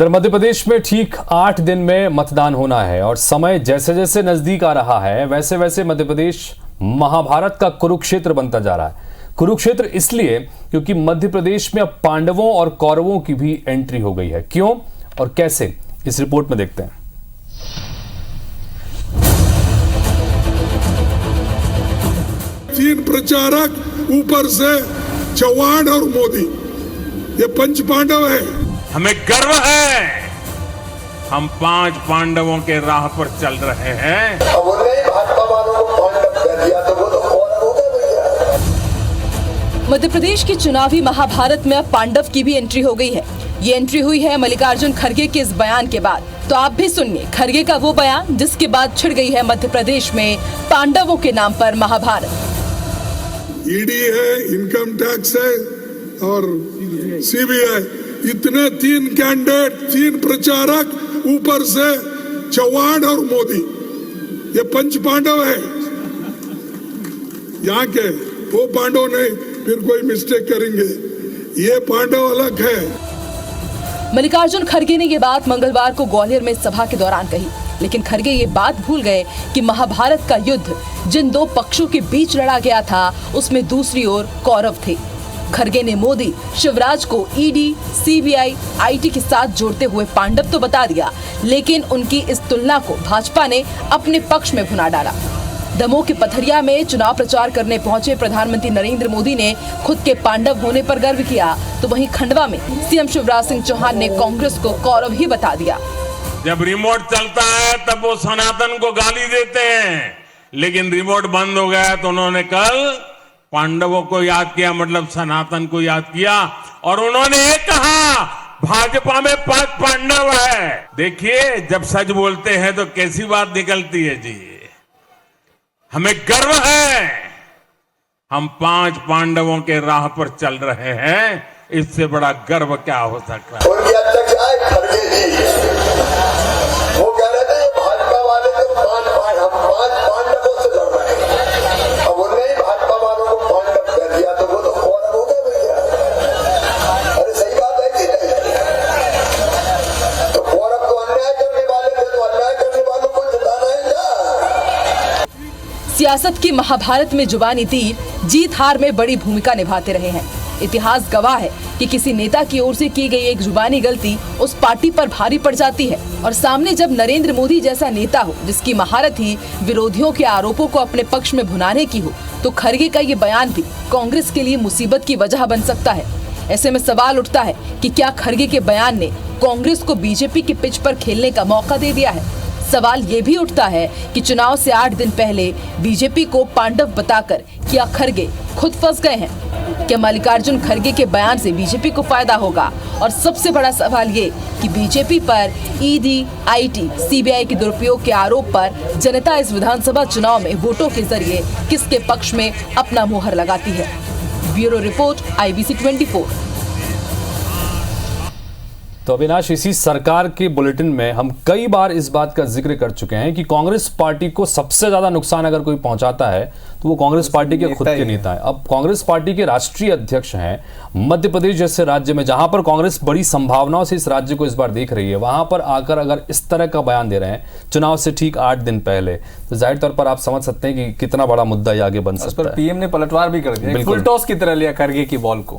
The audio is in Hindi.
इधर मध्य प्रदेश में ठीक 8 दिन में मतदान होना है और समय जैसे जैसे नजदीक आ रहा है वैसे वैसे मध्य प्रदेश महाभारत का कुरुक्षेत्र बनता जा रहा है। कुरुक्षेत्र इसलिए क्योंकि मध्य प्रदेश में अब पांडवों और कौरवों की भी एंट्री हो गई है। क्यों और कैसे, इस रिपोर्ट में देखते हैं। तीन प्रचारक ऊपर से चौहान और मोदी, ये पंच पांडव है। हमें गर्व है, हम 5 पांडवों के राह पर चल रहे हैं। अब उन्हें भाजपा वालों को पांडव कर दिया तो वो तो कौरव हो गए भैया। मध्य प्रदेश की चुनावी महाभारत में अब पांडव की भी एंट्री हो गई है। ये एंट्री हुई है मल्लिकार्जुन खड़गे के इस बयान के बाद। तो आप भी सुनिए खड़गे का वो बयान जिसके बाद छिड़ गई है मध्य प्रदेश में पांडवों के नाम पर महाभारत। ईडी है, इनकम टैक्स है और सीबीआई, इतने 3 कैंडिडेट, 3 प्रचारक, ऊपर से चौहान और मोदी, ये पंच पांडव है। यहाँ के वो पांडव नहीं, फिर कोई मिस्टेक करेंगे, ये पांडव अलग है। मल्लिकार्जुन खड़गे ने ये बात मंगलवार को ग्वालियर में सभा के दौरान कही, लेकिन खड़गे ये बात भूल गए कि महाभारत का युद्ध जिन 2 पक्षों के बीच लड़ा गया था उसमें दूसरी ओर कौरव थे। खड़गे ने मोदी, शिवराज को ईडी, सीबीआई, आईटी के साथ जोड़ते हुए पांडव तो बता दिया, लेकिन उनकी इस तुलना को भाजपा ने अपने पक्ष में भुना डाला। दमोह के पथरिया में चुनाव प्रचार करने पहुंचे प्रधानमंत्री नरेंद्र मोदी ने खुद के पांडव होने पर गर्व किया, तो वहीं खंडवा में सीएम शिवराज सिंह चौहान ने कांग्रेस को कौरव ही बता दिया। जब रिमोट चलता है तब वो सनातन को गाली देते हैं, लेकिन रिमोट बंद हो गया तो उन्होंने कल पांडवों को याद किया, मतलब सनातन को याद किया, और उन्होंने ये कहा भाजपा में 5 पांडव है। देखिए जब सच बोलते हैं तो कैसी बात निकलती है जी। हमें गर्व है, हम 5 पांडवों के राह पर चल रहे हैं, इससे बड़ा गर्व क्या हो सकता है। उनकी अध्यक्ष आए खड़गे जी, वो कह रहे थे भाजपा वाले तो 5 पांडवों से लड़ रहे हैं। अब उन्हें भाजपा वालों को पांडव कर दिया तो वो तो कौरव हो गए भैया। अरे सही बात है कि नहीं? तो कौरव को अन्याय करने वाले थे, तो अन्याय करने वालों को जिताना है क्या? सियासत की महाभारत में जुबानी तीर जीत हार में बड़ी भूमिका निभाते रहे हैं। इतिहास गवाह है कि किसी नेता की ओर से की गई एक जुबानी गलती उस पार्टी पर भारी पड़ जाती है, और सामने जब नरेंद्र मोदी जैसा नेता हो जिसकी महारत ही विरोधियों के आरोपों को अपने पक्ष में भुनाने की हो, तो खड़गे का ये बयान भी कांग्रेस के लिए मुसीबत की वजह बन सकता है। ऐसे में सवाल उठता है कि क्या खड़गे के बयान ने कांग्रेस को बीजेपी के पिच पर खेलने का मौका दे दिया है। सवाल ये भी उठता है कि चुनाव से 8 दिन पहले बीजेपी को पांडव बताकर क्या खड़गे खुद फंस गए हैं? क्या मल्लिकार्जुन खड़गे के बयान से बीजेपी को फायदा होगा? और सबसे बड़ा सवाल ये कि बीजेपी पर ईडी, आईटी, सीबीआई के दुरुपयोग के आरोप पर जनता इस विधानसभा चुनाव में वोटों के जरिए किसके पक्ष में अपना मुहर लगाती है। Bureau report, IBC 24। तो अविनाश, इसी सरकार के बुलेटिन में हम कई बार इस बात का जिक्र कर चुके हैं कि कांग्रेस पार्टी को सबसे ज्यादा नुकसान अगर कोई पहुंचाता है तो वो कांग्रेस पार्टी के खुद के नेता है। अब कांग्रेस पार्टी के राष्ट्रीय अध्यक्ष हैं मध्य प्रदेश जैसे राज्य में, जहां पर कांग्रेस बड़ी संभावनाओं से इस राज्य को इस बार देख रही है, वहां पर आकर अगर इस तरह का बयान दे रहे हैं चुनाव से ठीक 8 दिन पहले, तो जाहिर तौर पर आप समझ सकते हैं कि कितना बड़ा मुद्दा ये आगे बन सकता है। पीएम ने पलटवार भी कर दिया, फुल टॉस की तरह लिया खड़गे की बॉल को।